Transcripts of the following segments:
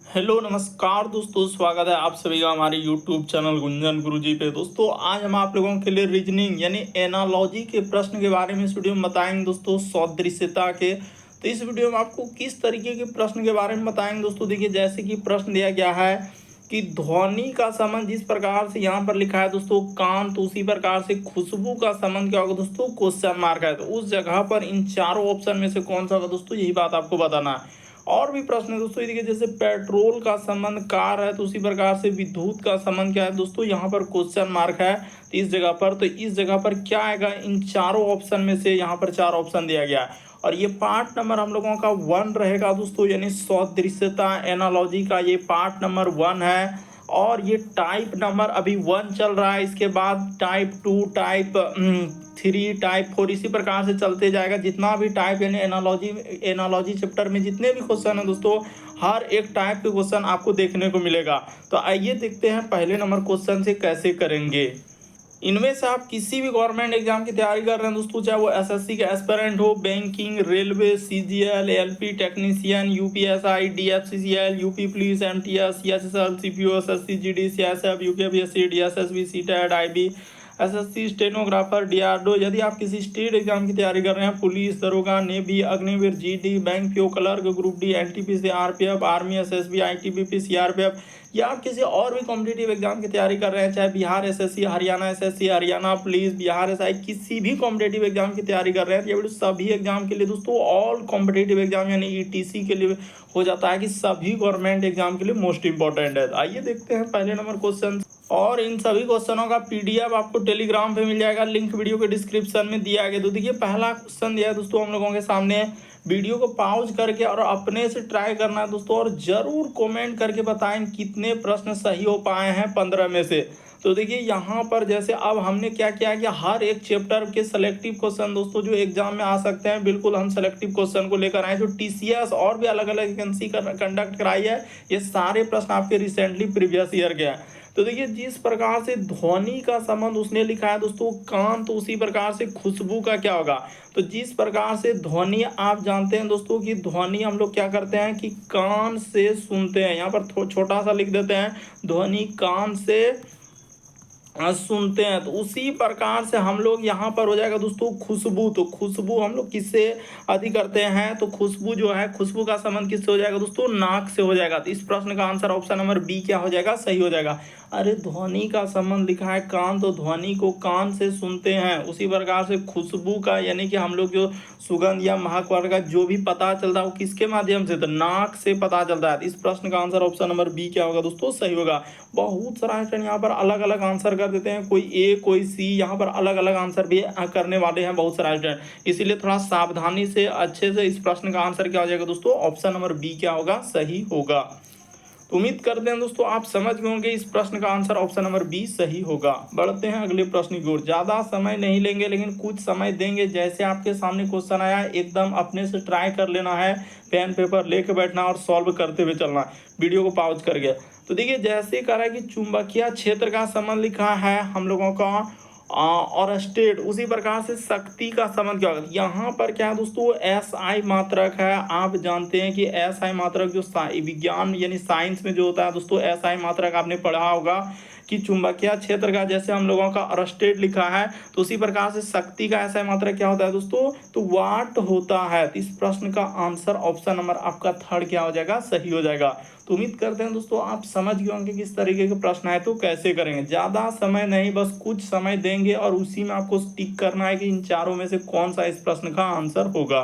Hello नमस्कार दोस्तों, स्वागत है आप सभी का हमारे यूट्यूब चैनल गुंजन गुरुजी पे। दोस्तों आज हम आप लोगों के लिए रीजनिंग यानी एनालॉजी के प्रश्न के बारे में इस वीडियो में बताएंगे दोस्तों, सदृश्यता के। तो इस वीडियो में आपको किस तरीके के प्रश्न के बारे में बताएंगे दोस्तों। देखिए जैसे कि प्रश्न दिया गया है कि ध्वनि का संबंध जिस प्रकार से यहाँ पर लिखा है दोस्तों कान, तो उसी प्रकार से खुशबू का संबंध क्या होगा दोस्तों, क्वेश्चन मार्क है। तो उस जगह पर इन चारों ऑप्शन में से कौन सा होगा दोस्तों, यही बात आपको बताना है। और भी प्रश्न है दोस्तों, देखिए जैसे पेट्रोल का संबंध कार है, तो उसी प्रकार से विद्युत का संबंध क्या है दोस्तों, यहाँ पर क्वेश्चन मार्क है। तो इस जगह पर क्या आएगा, इन चारों ऑप्शन में से यहाँ पर चार ऑप्शन दिया गया है। और ये पार्ट नंबर हम लोगों का 1 रहेगा दोस्तों, यानी सदृश्यता एनालॉजी का ये पार्ट नंबर 1 है। और ये टाइप नंबर अभी 1 चल रहा है, इसके बाद टाइप 2, टाइप 3, टाइप 4, इसी प्रकार से चलते जाएगा। जितना भी टाइप यानी एनालॉजी चैप्टर में जितने भी क्वेश्चन हैं दोस्तों, हर एक टाइप के क्वेश्चन आपको देखने को मिलेगा। तो आइए देखते हैं पहले नंबर क्वेश्चन से कैसे करेंगे। इनमें से आप किसी भी गवर्नमेंट एग्जाम की तैयारी कर रहे हैं दोस्तों, चाहे वो एसएससी का एस्पिरेंट हो, banking, railway, CGL, LP technician, UPSI, DFCCL, UP police, MTS, CSSL, CPO, SSC, GD, CSF, UKPSC, DSSB, CTET, IB, SSC, stenographer, DRDO. यदि आप किसी स्टेट एग्जाम की तैयारी कर रहे हैं, पुलिस, दरोगा, navy, Agniveer, GD, bank PO, clerk, group D, NTPC, RPF, army, SSB, ITBP, CRPF, या आप किसी और भी कॉम्पिटिटिव एग्जाम की तैयारी कर रहे हैं, चाहे Bihar SSC, Haryana SSC, Haryana police, Bihar SI, किसी भी कॉम्पिटिटिव एग्जाम की तैयारी कर रहे हैं, तो ये वीडियो सभी एग्जाम के लिए दोस्तों, ऑल कॉम्पिटिटिव एग्जाम यानी ईटीसी के लिए हो जाता है कि सभी गवर्नमेंट एग्जाम के लिए मोस्ट इंपॉर्टेंट है। आइए देखते हैं पहले नंबर क्वेश्चन। और इन सभी क्वेश्चनों का पीडीएफ आपको टेलीग्राम पे मिल जाएगा, लिंक वीडियो के डिस्क्रिप्शन में दिया गया। तो देखिए पहला क्वेश्चन दिया है दोस्तों हम लोगों के सामने, वीडियो को पॉज करके और अपने से ट्राई करना है दोस्तों, और जरूर कमेंट करके बताएं कितने प्रश्न सही हो पाए हैं 15 में से। तो देखिए यहाँ पर जैसे अब हमने क्या किया कि हर एक चैप्टर के सेलेक्टिव क्वेश्चन दोस्तों जो एग्जाम में आ सकते हैं, बिल्कुल हम सेलेक्टिव क्वेश्चन को लेकर आए। जो टीसीएस और भी अलग अलग वैकेंसी कंडक्ट कराई है, ये सारे प्रश्न आपके रिसेंटली प्रीवियस ईयर के हैं। तो देखिए जिस प्रकार से ध्वनि का संबंध उसने लिखा है दोस्तों कान, तो उसी प्रकार से खुशबू का क्या होगा। तो जिस प्रकार से ध्वनि आप जानते हैं दोस्तों कि ध्वनि हम लोग क्या करते हैं कि कान से सुनते हैं, यहाँ पर छोटा सा लिख देते हैं, ध्वनि कान से सुनते हैं। तो उसी प्रकार से हम लोग यहाँ पर हो जाएगा दोस्तों खुशबू। तो खुशबू हम लोग किससे अधिक करते हैं, तो खुशबू जो है, खुशबू का संबंध किससे हो जाएगा दोस्तों, नाक से हो जाएगा। तो इस प्रश्न का आंसर ऑप्शन नंबर बी क्या हो जाएगा, सही हो जाएगा। अरे ध्वनि का संबंध लिखा है कान, तो ध्वनि को कान से सुनते हैं। उसी प्रकार से खुशबू का यानी कि हम लोग जो सुगंध या महक वर्ग का जो भी पता चलता है वो किसके माध्यम से, तो नाक से पता चलता है। इस प्रश्न का आंसर ऑप्शन नंबर बी क्या होगा दोस्तों, सही होगा। बहुत सारा स्टूडेंट यहाँ पर अलग अलग आंसर कर देते हैं, कोई ए कोई सी, यहाँ पर अलग अलग आंसर भी करने वाले हैं बहुत सारा स्टूडेंट। इसीलिए थोड़ा सावधानी से अच्छे से इस प्रश्न का आंसर क्या हो जाएगा दोस्तों, ऑप्शन नंबर बी क्या होगा, सही होगा। तो उम्मीद करते हैं दोस्तों आप समझ गए होंगे, इस प्रश्न का आंसर ऑप्शन नंबर बी सही होगा। बढ़ते हैं अगले प्रश्न की ओर। ज्यादा समय नहीं लेंगे लेकिन कुछ समय देंगे। जैसे आपके सामने क्वेश्चन आया एकदम अपने से ट्राई कर लेना है, पेन पेपर लेके बैठना और सॉल्व करते हुए चलना, वीडियो को पॉज करके। तो देखिए जैसे कह रहा है कि चुंबकीय क्षेत्र का संबंध लिखा है हम लोगों का और स्टेट, उसी प्रकार से शक्ति का संबंध क्या होगा। यहाँ पर क्या है दोस्तों, एस आई मात्रक है। आप जानते हैं कि एस आई मात्रक जो विज्ञान यानी साइंस में जो होता है दोस्तों, एस आई मात्रक आपने पढ़ा होगा कि चुंबकीय क्षेत्र का जैसे हम लोगों का अरस्टेट लिखा है, तो उसी प्रकार से शक्ति का ऐसा मात्रा क्या होता है दोस्तों, तो वाट होता है। तो इस प्रश्न का आंसर ऑप्शन नंबर आपका थर्ड क्या हो जाएगा, सही हो जाएगा। तो उम्मीद करते हैं दोस्तों आप समझ गए होंगे किस तरीके के प्रश्न है तो कैसे करेंगे। ज्यादा समय नहीं, बस कुछ समय देंगे और उसी में आपको टिक करना है कि इन चारों में से कौन सा इस प्रश्न का आंसर होगा।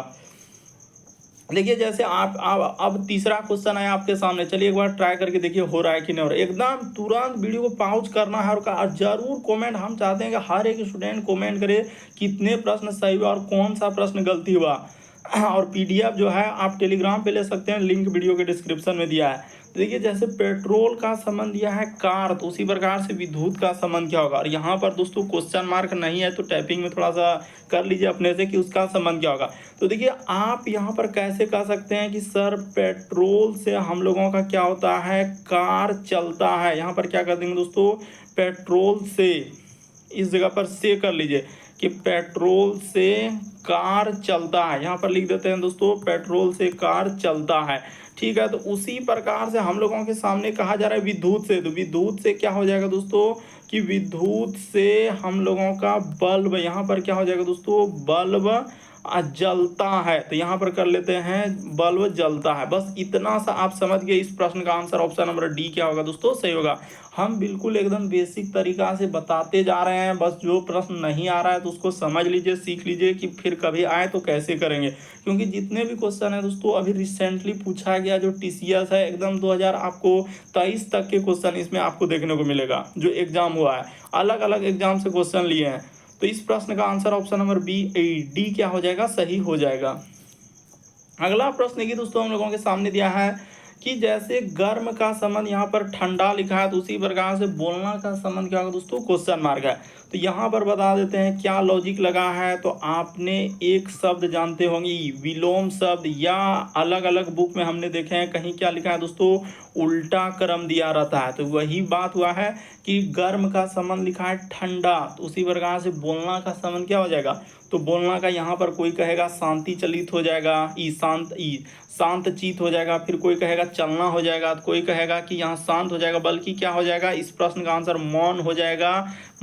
देखिए जैसे आप अब तीसरा क्वेश्चन है आपके सामने, चलिए एक बार ट्राई करके देखिए हो रहा है कि नहीं हो रहा है। एकदम तुरंत वीडियो को पॉज करना है और जरूर कमेंट, हम चाहते हैं कि हर एक स्टूडेंट कमेंट करे कितने प्रश्न सही हुआ और कौन सा प्रश्न गलती हुआ। और पीडीएफ जो है आप टेलीग्राम पे ले सकते हैं, लिंक वीडियो के डिस्क्रिप्शन में दिया है। तो देखिए जैसे पेट्रोल का संबंध दिया है कार, तो उसी प्रकार से विद्युत का संबंध क्या होगा। और यहाँ पर दोस्तों क्वेश्चन मार्क नहीं है, तो टाइपिंग में थोड़ा सा कर लीजिए अपने से कि उसका संबंध क्या होगा। तो देखिए आप यहाँ पर कैसे कह सकते हैं कि सर पेट्रोल से हम लोगों का क्या होता है, कार चलता है। यहाँ पर क्या कर देंगे दोस्तों, पेट्रोल से, इस जगह पर से कर लीजिए कि पेट्रोल से कार चलता है। यहाँ पर लिख देते हैं दोस्तों पेट्रोल से कार चलता है। ठीक है, तो उसी प्रकार से हम लोगों के सामने कहा जा रहा है विद्युत से। तो विद्युत से क्या हो जाएगा दोस्तों कि विद्युत से हम लोगों का बल्ब, यहाँ पर क्या हो जाएगा दोस्तों, बल्ब जलता है। तो यहाँ पर कर लेते हैं बल्ब जलता है। बस इतना सा आप समझ गए। इस प्रश्न का आंसर ऑप्शन नंबर डी क्या होगा दोस्तों, सही होगा। हम बिल्कुल एकदम बेसिक तरीका से बताते जा रहे हैं। बस जो प्रश्न नहीं आ रहा है तो उसको समझ लीजिए, सीख लीजिए कि फिर कभी आए तो कैसे करेंगे। क्योंकि जितने भी क्वेश्चन है दोस्तों अभी रिसेंटली पूछा गया, जो टीसीएस है एकदम 2000 आपको 23 तक के क्वेश्चन इसमें आपको देखने को मिलेगा। जो एग्जाम हुआ है अलग अलग एग्जाम से क्वेश्चन लिए हैं। तो इस प्रश्न का answer option number B D क्या हो जाएगा, सही हो जाएगा। अगला प्रश्न देखिए दोस्तों हम लोगों के सामने दिया है कि जैसे गर्म का संबंध यहाँ पर ठंडा लिखा है, तो उसी प्रकार से बोलना का संबंध क्या होगा दोस्तों, क्वेश्चन मार्क है। तो यहाँ पर बता देते हैं क्या लॉजिक लगा है। तो आपने एक शब्द जानते होंगे विलोम शब्द, या अलग अलग बुक में हमने देखे हैं कहीं क्या लिखा है दोस्तों, उल्टा क्रम दिया रहता है। तो वही बात हुआ है कि गर्म का संबंध लिखा है ठंडा, तो उसी प्रकार से बोलना का संबंध क्या हो जाएगा, तो बोलना का यहाँ पर कोई कहेगा शांति चलित हो जाएगा, शांत चित हो जाएगा। फिर कोई कहेगा चलना हो जाएगा, तो कोई कहेगा कि यहाँ शांत हो जाएगा, बल्कि क्या हो जाएगा, इस प्रश्न का आंसर मौन हो जाएगा।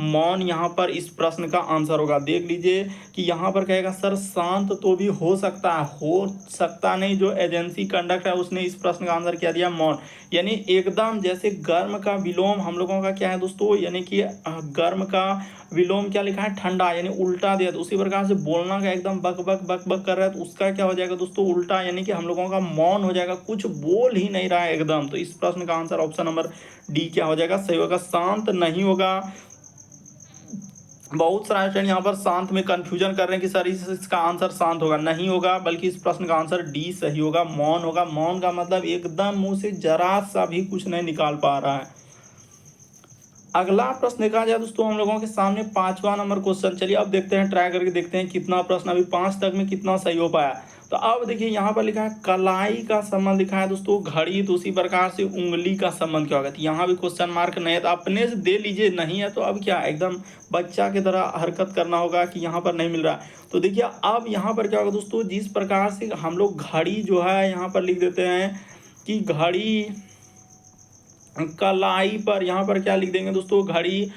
मौन यहाँ पर इस प्रश्न का आंसर होगा। देख लीजिए कि यहाँ पर कहेगा सर शांत तो भी हो सकता है, हो सकता नहीं, जो एजेंसी कंडक्ट है उसने इस प्रश्न का आंसर क्या दिया, मौन। यानी एकदम जैसे गर्म का विलोम हम लोगों का क्या है दोस्तों, यानी कि गर्म का विलोम क्या लिखा है, ठंडा, यानी उल्टा दिया। तो उसी प्रकार से बोलना का एकदम बक बक बक बक कर रहा है, तो उसका क्या हो जाएगा दोस्तों, उल्टा, यानी कि हम लोगों का मौन हो जाएगा, कुछ बोल ही नहीं रहा है एकदम। तो इस प्रश्न का आंसर ऑप्शन नंबर डी क्या हो जाएगा, सही होगा। शांत नहीं होगा। बहुत सारे स्टूडेंट यहाँ पर शांत में कंफ्यूजन कर रहे हैं कि सर इसका आंसर शांत होगा, नहीं होगा, बल्कि इस प्रश्न का आंसर डी सही होगा, मौन होगा। मौन का मतलब एकदम मुंह से जरा सा भी कुछ नहीं निकाल पा रहा है। अगला प्रश्न देखा जाए दोस्तों हम लोगों के सामने 5वां नंबर क्वेश्चन। चलिए अब देखते हैं, ट्राई करके देखते हैं कितना प्रश्न अभी 5 तक में कितना सही हो पाया। तो अब देखिए यहाँ पर लिखा है कलाई का संबंध लिखा है दोस्तों घड़ी, तो उसी प्रकार से उंगली का संबंध क्या होगा। तो यहाँ भी क्वेश्चन मार्क नहीं है तो अपने से दे लीजिए, नहीं है तो अब क्या एकदम बच्चा की तरह हरकत करना होगा कि यहाँ पर नहीं मिल रहा। तो देखिए अब यहाँ पर क्या होगा दोस्तों, जिस प्रकार से हम लोग घड़ी जो है यहाँ पर लिख देते हैं कि घड़ी कलाई पर, यहाँ पर क्या लिख देंगे दोस्तों, घड़ी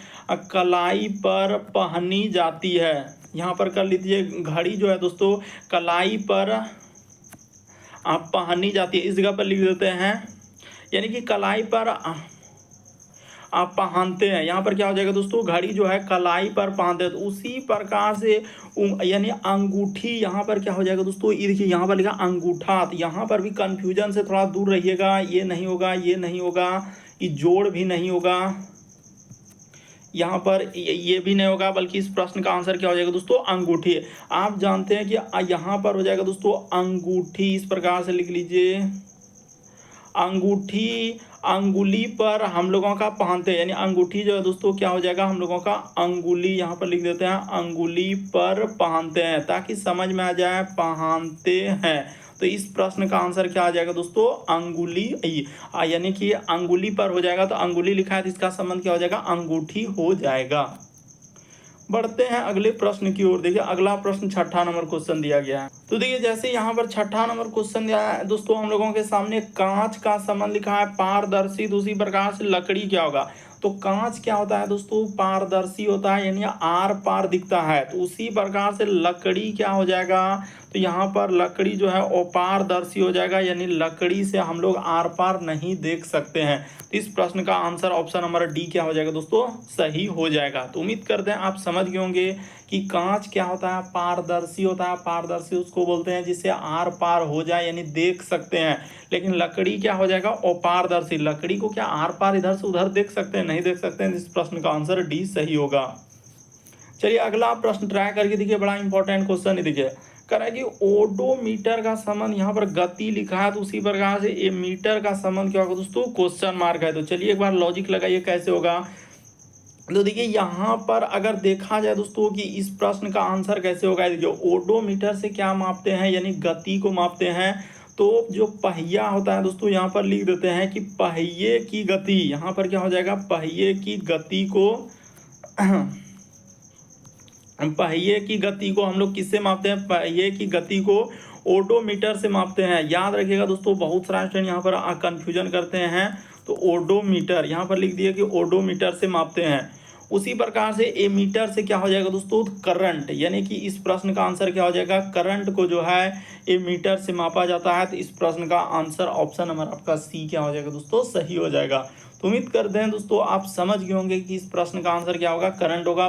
कलाई पर पहनी जाती है। यहाँ पर कर लीजिए घड़ी जो है दोस्तों कलाई पर पहनी जाती है, इस जगह पर लिख देते हैं, यानी कि कलाई पर आप पहनते हैं। यहाँ पर क्या हो जाएगा दोस्तों, घड़ी जो है कलाई पर पहनते हैं। तो उसी प्रकार से यानी अंगूठी, यहाँ पर क्या हो जाएगा दोस्तों, ये देखिए यहाँ पर लिखा अंगूठा। तो यहाँ पर भी कंफ्यूजन से थोड़ा दूर रहिएगा, ये नहीं होगा, ये नहीं होगा, ये जोड़ भी नहीं होगा, यहाँ पर ये भी नहीं होगा, बल्कि इस प्रश्न का आंसर क्या हो जाएगा दोस्तों, अंगूठी। आप जानते हैं कि यहाँ पर हो जाएगा दोस्तों अंगूठी, इस प्रकार से लिख लीजिए अंगूठी अंगुली पर हम लोगों का पहनते हैं, यानी अंगूठी जो है दोस्तों क्या हो जाएगा, हम लोगों का अंगुली, यहाँ पर लिख देते हैं अंगुली पर पहनते हैं, ताकि समझ में आ जाए पहनते हैं। तो इस प्रश्न का आंसर क्या आ जाएगा दोस्तों, अंगुली, यानी कि अंगुली पर हो जाएगा। तो अंगुली लिखा है तो इसका संबंध क्या हो जाएगा, अंगूठी हो जाएगा। बढ़ते हैं अगले प्रश्न की ओर। देखिए अगला प्रश्न 6ठा नंबर क्वेश्चन दिया गया है। तो देखिए जैसे यहाँ पर 6ठा नंबर क्वेश्चन दिया है दोस्तों हम लोगों के सामने, कांच का संबंध लिखा है पारदर्शी, दूसरी प्रकार से लकड़ी क्या होगा। तो कांच क्या होता है दोस्तों, पारदर्शी होता है, यानी आर पार दिखता है। तो उसी प्रकार से लकड़ी क्या हो जाएगा, तो यहाँ पर लकड़ी जो है अपारदर्शी हो जाएगा, यानी लकड़ी से हम लोग आर पार नहीं देख सकते हैं। तो इस प्रश्न का आंसर ऑप्शन नंबर डी क्या हो जाएगा दोस्तों, सही हो जाएगा। तो उम्मीद करते हैं आप समझ गए होंगे कि कांच क्या होता है, पारदर्शी होता है। पारदर्शी उसको बोलते हैं जिससे आर पार हो जाए, यानी देख सकते हैं। लेकिन लकड़ी क्या हो जाएगा, अपारदर्शी, लकड़ी को क्या आर पार इधर से उधर देख सकते हैं, नहीं देख सकते हैं। इस प्रश्न का आंसर डी सही होगा। चलिए अगला प्रश्न ट्राई करके देखिए, बड़ा इंपॉर्टेंट क्वेश्चन है। देखिए कह रहा है कि ओडोमीटर का संबंध, यहाँ पर गति लिखा है, तो उसी प्रकार से ये मीटर का संबंध क्या होगा दोस्तों, क्वेश्चन मार्क है। तो चलिए एक बार लॉजिक लगाइए कैसे होगा। तो देखिए यहाँ पर अगर देखा जाए दोस्तों कि इस प्रश्न का आंसर कैसे होगा, देखिए ओडोमीटर से क्या मापते हैं, यानी गति को मापते हैं। तो जो पहिया होता है दोस्तों यहाँ पर लिख देते हैं कि पहिए की गति, यहाँ पर क्या हो जाएगा, पहिए की गति को पहिए की गति को हम लोग किससे मापते हैं, पहिए की गति को ओडोमीटर से मापते हैं। याद रखिएगा दोस्तों, बहुत सारा स्टूडेंट यहाँ पर कंफ्यूजन करते हैं। तो ओडोमीटर यहाँ पर लिख दिया कि ओडोमीटर से मापते हैं। उसी प्रकार से एमीटर से क्या हो जाएगा दोस्तों, करंट, यानी कि इस प्रश्न का आंसर क्या हो जाएगा, करंट को जो है एमीटर से मापा जाता है। तो इस प्रश्न का आंसर ऑप्शन नंबर आपका सी क्या हो जाएगा दोस्तों, सही हो जाएगा। तो उम्मीद करते हैं दोस्तों आप समझ गए होंगे कि इस प्रश्न का आंसर क्या होगा, करंट होगा।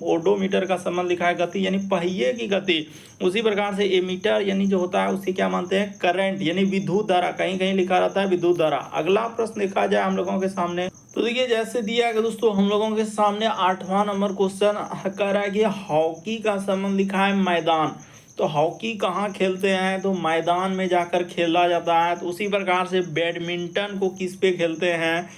ओडोमीटर का संबंध लिखा है गति, यानी पहिए की गति। उसी प्रकार से एमीटर यानी जो होता है उसे क्या मानते हैं, करंट, यानी विद्युत धारा। कहीं कहीं लिखा रहता है विद्युत धारा। अगला प्रश्न देखा जाए हम लोगों के सामने, तो देखिए जैसे दिया है दोस्तों हम लोगों के सामने 8वां नंबर क्वेश्चन कह रहा है कि हॉकी का संबंध लिखा है मैदान। तो हॉकी कहाँ खेलते हैं, तो मैदान में जाकर खेला जाता है। तो उसी प्रकार से बैडमिंटन को किस पे खेलते हैं,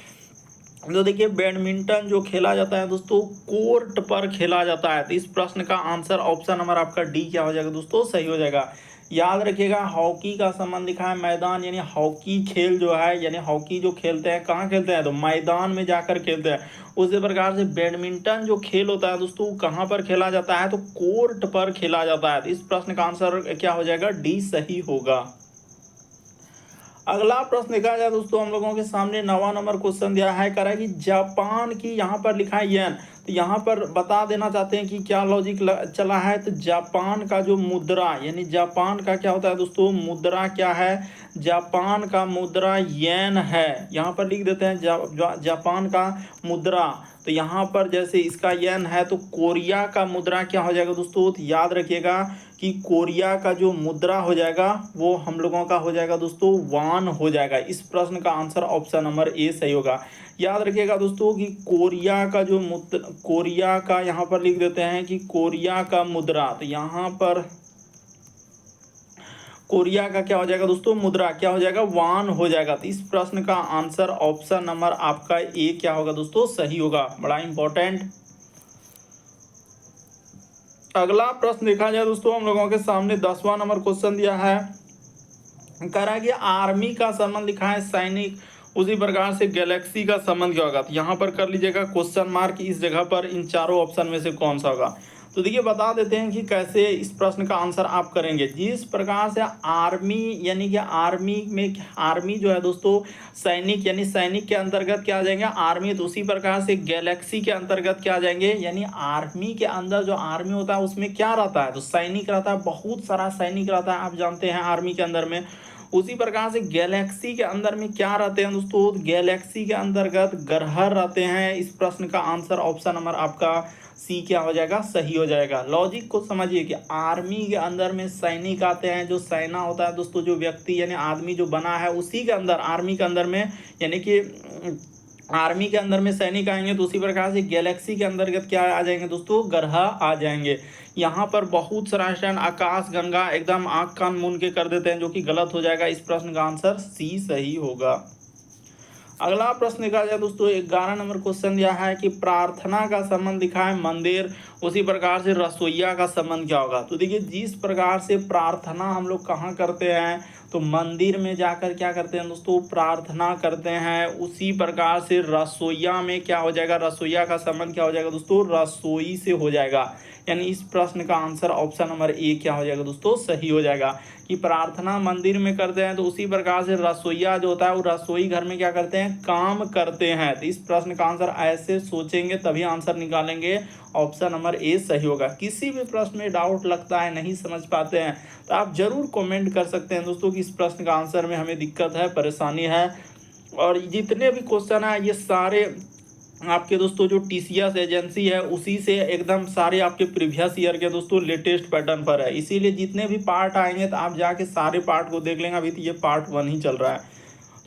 तो देखिए बैडमिंटन जो खेला जाता है दोस्तों कोर्ट पर खेला जाता है। तो इस प्रश्न का आंसर ऑप्शन नंबर आपका डी क्या हो जाएगा दोस्तों, सही हो जाएगा। याद रखिएगा हॉकी का संबंध लिखा है मैदान, यानी हॉकी खेल जो है, यानी हॉकी जो खेलते हैं कहाँ खेलते हैं, तो मैदान में जाकर खेलते हैं। उसी प्रकार से बैडमिंटन जो खेल होता है दोस्तों कहाँ पर खेला जाता है, तो कोर्ट पर खेला जाता है। तो इस प्रश्न का आंसर क्या हो जाएगा, डी सही होगा। अगला प्रश्न देखा जाए दोस्तों हम लोगों के सामने 9वां नंबर क्वेश्चन दिया है, कह रहा है कि जापान की, यहाँ पर लिखा है येन। तो यहाँ पर बता देना चाहते हैं कि क्या लॉजिक चला है। तो जापान का जो मुद्रा, यानी जापान का क्या होता है दोस्तों, मुद्रा क्या है, जापान का मुद्रा येन है। यहाँ पर लिख देते हैं जापान का मुद्रा। तो यहाँ पर जैसे इसका येन है, तो कोरिया का मुद्रा क्या हो जाएगा दोस्तों, तो याद रखिएगा कि कोरिया का जो मुद्रा हो जाएगा वो हम लोगों का हो जाएगा दोस्तों वान हो जाएगा। इस प्रश्न का आंसर ऑप्शन नंबर ए सही होगा। याद रखिएगा दोस्तों कि कोरिया का जो कोरिया का यहाँ पर लिख देते हैं कि कोरिया का मुद्रा, तो यहाँ पर कोरिया का क्या हो जाएगा दोस्तों, मुद्रा क्या हो जाएगा, वान हो जाएगा। तो इस प्रश्न का आंसर ऑप्शन नंबर आपका ए क्या होगा दोस्तों, सही होगा। बड़ा इंपॉर्टेंट। अगला प्रश्न देखा जाए दोस्तों हम लोगों के सामने 10वां नंबर क्वेश्चन दिया है, कह रहा है कि आर्मी का संबंध लिखा है सैनिक। उसी प्रकार से गैलेक्सी का संबंध क्या होगा, तो यहाँ पर कर लीजिएगा क्वेश्चन मार्क, इस जगह पर इन चारों ऑप्शन में से कौन सा होगा। तो देखिए बता देते हैं कि कैसे इस प्रश्न का आंसर आप करेंगे। जिस प्रकार से आर्मी, यानी कि आर्मी में, आर्मी जो है दोस्तों सैनिक, यानी सैनिक के अंतर्गत क्या आ जाएंगे आर्मी। तो उसी प्रकार से गैलेक्सी के अंतर्गत क्या आ जाएंगे, यानी आर्मी के अंदर जो आर्मी होता है उसमें क्या रहता है, तो सैनिक रहता है, बहुत सारा सैनिक रहता है, आप जानते हैं आर्मी के अंदर में। उसी प्रकार से गैलेक्सी के अंदर में क्या रहते हैं दोस्तों, गैलेक्सी के अंतर्गत ग्रह रहते हैं। इस प्रश्न का आंसर ऑप्शन नंबर आपका सी क्या हो जाएगा, सही हो जाएगा। लॉजिक को समझिए कि आर्मी के अंदर में सैनिक आते हैं, जो सेना होता है दोस्तों, जो व्यक्ति यानी आदमी जो बना है उसी के अंदर, आर्मी के अंदर में, यानी कि आर्मी के अंदर में सैनिक आएंगे। तो उसी प्रकार से गैलेक्सी के अंतर्गत क्या आ जाएंगे दोस्तों, ग्रह आ जाएंगे। यहाँ पर बहुत सारा स्टैंड आकाश गंगा एकदम आंख कान मूंद के कर देते हैं, जो कि गलत हो जाएगा। इस प्रश्न का आंसर सी सही होगा। अगला प्रश्न देखा जाए दोस्तों 11 नंबर क्वेश्चन दिया है कि प्रार्थना का संबंध लिखा है मंदिर। उसी प्रकार से रसोईया का संबंध क्या होगा। तो देखिए जिस प्रकार से प्रार्थना हम लोग कहाँ करते हैं, तो मंदिर में जाकर क्या करते हैं दोस्तों, प्रार्थना करते हैं। उसी प्रकार से रसोईया में क्या हो जाएगा, रसोईया का संबंध क्या हो जाएगा दोस्तों, रसोई से हो जाएगा। यानी इस प्रश्न का आंसर ऑप्शन नंबर ए क्या हो जाएगा दोस्तों, सही हो जाएगा। कि प्रार्थना मंदिर में करते हैं, तो उसी प्रकार से रसोईया जो होता है वो रसोई घर में क्या करते हैं, काम करते हैं। तो इस प्रश्न का आंसर ऐसे सोचेंगे तभी आंसर निकालेंगे, ऑप्शन नंबर ए सही होगा। किसी भी प्रश्न में डाउट लगता है, नहीं समझ पाते हैं, तो आप जरूर कमेंट कर सकते हैं दोस्तों कि इस प्रश्न का आंसर में हमें दिक्कत है, परेशानी है। और जितने भी क्वेश्चन है ये सारे आपके दोस्तों जो टीसीएस एजेंसी है उसी से एकदम सारे आपके प्रीवियस ईयर के दोस्तों लेटेस्ट पैटर्न पर है। इसीलिए जितने भी पार्ट आएंगे तो आप जाके सारे पार्ट को देख लेंगे। अभी तो ये पार्ट 1 ही चल रहा है।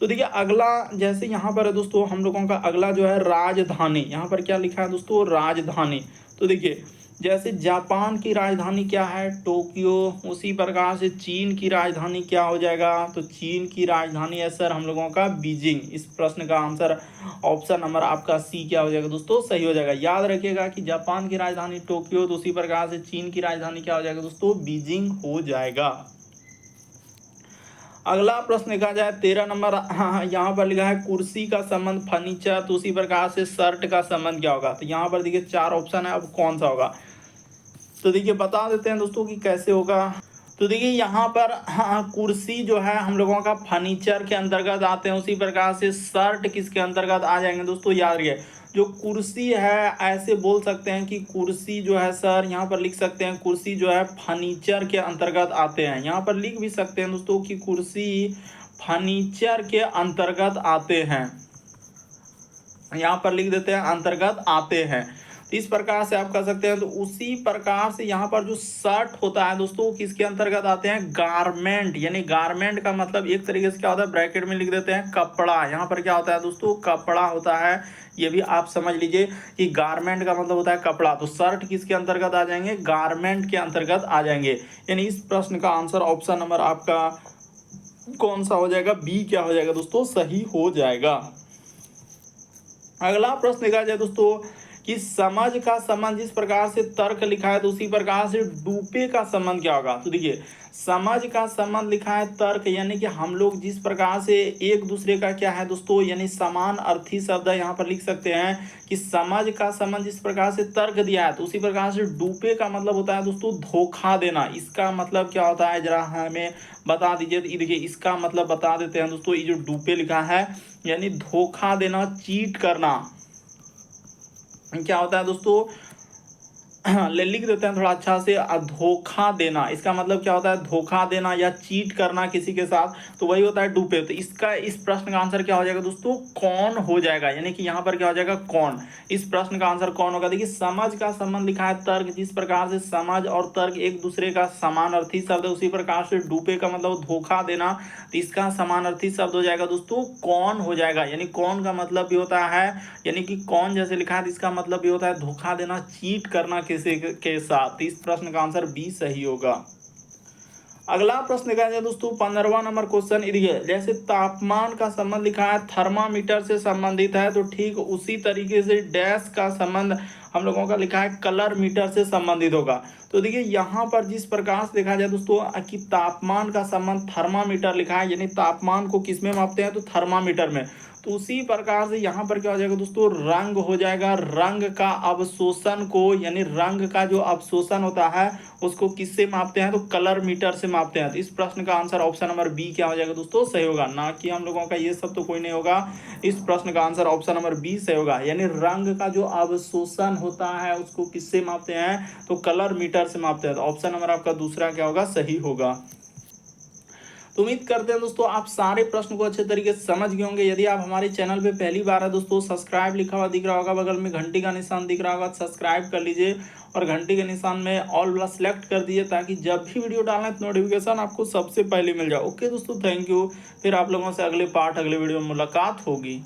तो देखिए अगला जैसे यहाँ पर है दोस्तों हम लोगों का अगला जो है राजधानी, यहाँ पर क्या लिखा है दोस्तों, राजधानी। तो देखिए जैसे जापान की राजधानी क्या है, टोक्यो। उसी प्रकार से चीन की राजधानी क्या हो जाएगा, तो चीन की राजधानी है सर हम लोगों का बीजिंग। इस प्रश्न का आंसर ऑप्शन नंबर आपका सी क्या हो जाएगा दोस्तों, सही हो जाएगा। याद रखिएगा कि जापान की राजधानी टोक्यो, तो उसी प्रकार से चीन की राजधानी क्या हो जाएगा दोस्तों, बीजिंग हो जाएगा। अगला प्रश्न देखा जाए 13 नंबर, यहाँ पर लिखा है कुर्सी का संबंध फर्नीचर। तो उसी प्रकार से शर्ट का संबंध क्या होगा। तो यहाँ पर देखिए 4 ऑप्शन है, अब कौन सा होगा। तो देखिए बता देते हैं दोस्तों कि कैसे होगा। तो देखिए यहाँ पर हाँ, कुर्सी जो है हम लोगों का फर्नीचर के अंतर्गत आते हैं। उसी प्रकार से शर्ट किसके अंतर्गत आ जाएंगे दोस्तों, याद रखिए। जो कुर्सी है ऐसे बोल सकते हैं कि कुर्सी जो है सर, यहाँ पर लिख सकते हैं कुर्सी जो है फर्नीचर के अंतर्गत आते हैं। यहाँ पर लिख भी सकते हैं दोस्तों कि कुर्सी फर्नीचर के अंतर्गत आते हैं। यहाँ पर लिख देते हैं अंतर्गत आते हैं। तो इस प्रकार से आप कर सकते हैं। तो उसी प्रकार से यहाँ पर जो शर्ट होता है दोस्तों, वो किसके अंतर्गत आते हैं, गारमेंट। यानी गारमेंट का मतलब एक तरीके से क्या होता है, ब्रैकेट में लिख देते हैं कपड़ा। यहाँ पर क्या होता है दोस्तों, कपड़ा होता है। ये भी आप समझ लीजिए कि गारमेंट का मतलब होता है कपड़ा। तो शर्ट किसके अंतर्गत आ जाएंगे, गारमेंट के अंतर्गत आ जाएंगे। यानी इस प्रश्न का आंसर ऑप्शन नंबर आपका कौन सा हो जाएगा, बी क्या हो जाएगा दोस्तों, सही हो जाएगा। अगला प्रश्न देखा जाए दोस्तों कि समझ का संबंध जिस प्रकार से तर्क लिखा है, तो उसी प्रकार से डूपे का संबंध क्या होगा। तो देखिए समझ का संबंध लिखा है तर्क, यानी कि हम लोग जिस प्रकार से एक दूसरे का क्या है दोस्तों, यानी समान अर्थी शब्द है। यहाँ पर लिख सकते हैं कि समझ का संबंध जिस प्रकार से तर्क दिया है, तो उसी प्रकार से डूपे का मतलब होता है दोस्तों धोखा देना। इसका मतलब क्या होता है, जरा हमें बता दीजिए। तो देखिए इसका मतलब बता देते हैं दोस्तों। ये जो डूपे लिखा है यानी धोखा देना, चीट करना, क्या होता है दोस्तों, लिख देते हैं थोड़ा अच्छा से, धोखा देना। इसका मतलब क्या होता है, धोखा देना या चीट करना किसी के साथ, तो वही होता है डूपे। तो इसका इस प्रश्न का आंसर क्या हो जाएगा दोस्तों, कौन हो जाएगा। यानी कि यहाँ पर क्या हो जाएगा, कौन। इस प्रश्न का आंसर कौन होगा। देखिए समझ का संबंध लिखा है तर्क, जिस प्रकार से समझ और तर्क एक दूसरे का समानार्थी शब्द है, उसी प्रकार से डूपे का मतलब धोखा देना, तो इसका समानार्थी शब्द हो जाएगा दोस्तों कौन हो जाएगा। यानी कौन का मतलब भी होता है, यानी कि कौन जैसे लिखा है, तो इसका मतलब भी होता है धोखा देना, चीट करना किसी के साथ। इस प्रश्न का आंसर बी सही होगा। अगला प्रश्न देखा जाए दोस्तों 15वां नंबर क्वेश्चन। जैसे तापमान का संबंध लिखा है थर्मामीटर से संबंधित है, तो ठीक उसी तरीके से डैश का संबंध हम लोगों का लिखा है कलर मीटर से संबंधित होगा। तो देखिए यहाँ पर जिस प्रकार से देखा जाए दोस्तों कि तापमान का संबंध थर्मामीटर लिखा है, यानी तापमान को किस में मापते हैं, तो थर्मामीटर में। तो उसी प्रकार से यहाँ पर क्या हो जाएगा दोस्तों, रंग हो जाएगा। रंग का अवशोषण को, यानी रंग का जो अवशोषण होता है उसको किससे मापते हैं, तो कलर मीटर से मापते हैं। तो इस प्रश्न का आंसर ऑप्शन नंबर बी क्या हो जाएगा दोस्तों, सही होगा। ना कि हम लोगों का ये सब तो कोई नहीं होगा। इस प्रश्न का आंसर ऑप्शन नंबर बी सही होगा। यानी रंग का जो अवशोषण होता है उसको किससे मापते हैं, तो कलर मीटर से मापते हैं। तो ऑप्शन नंबर आपका दूसरा क्या होगा, सही होगा। तो उम्मीद करते हैं दोस्तों आप सारे प्रश्न को अच्छे तरीके से समझ गए होंगे। यदि आप हमारे चैनल पे पहली बार है दोस्तों, सब्सक्राइब लिखा हुआ दिख रहा होगा, बगल में घंटी का निशान दिख रहा होगा, सब्सक्राइब कर लीजिए और घंटी के निशान में ऑल वाला सेलेक्ट कर दीजिए, ताकि जब भी वीडियो डालें तो नोटिफिकेशन आपको सबसे पहले मिल जाए। ओके दोस्तों, थैंक यू। फिर आप लोगों से अगले वीडियो में मुलाकात होगी।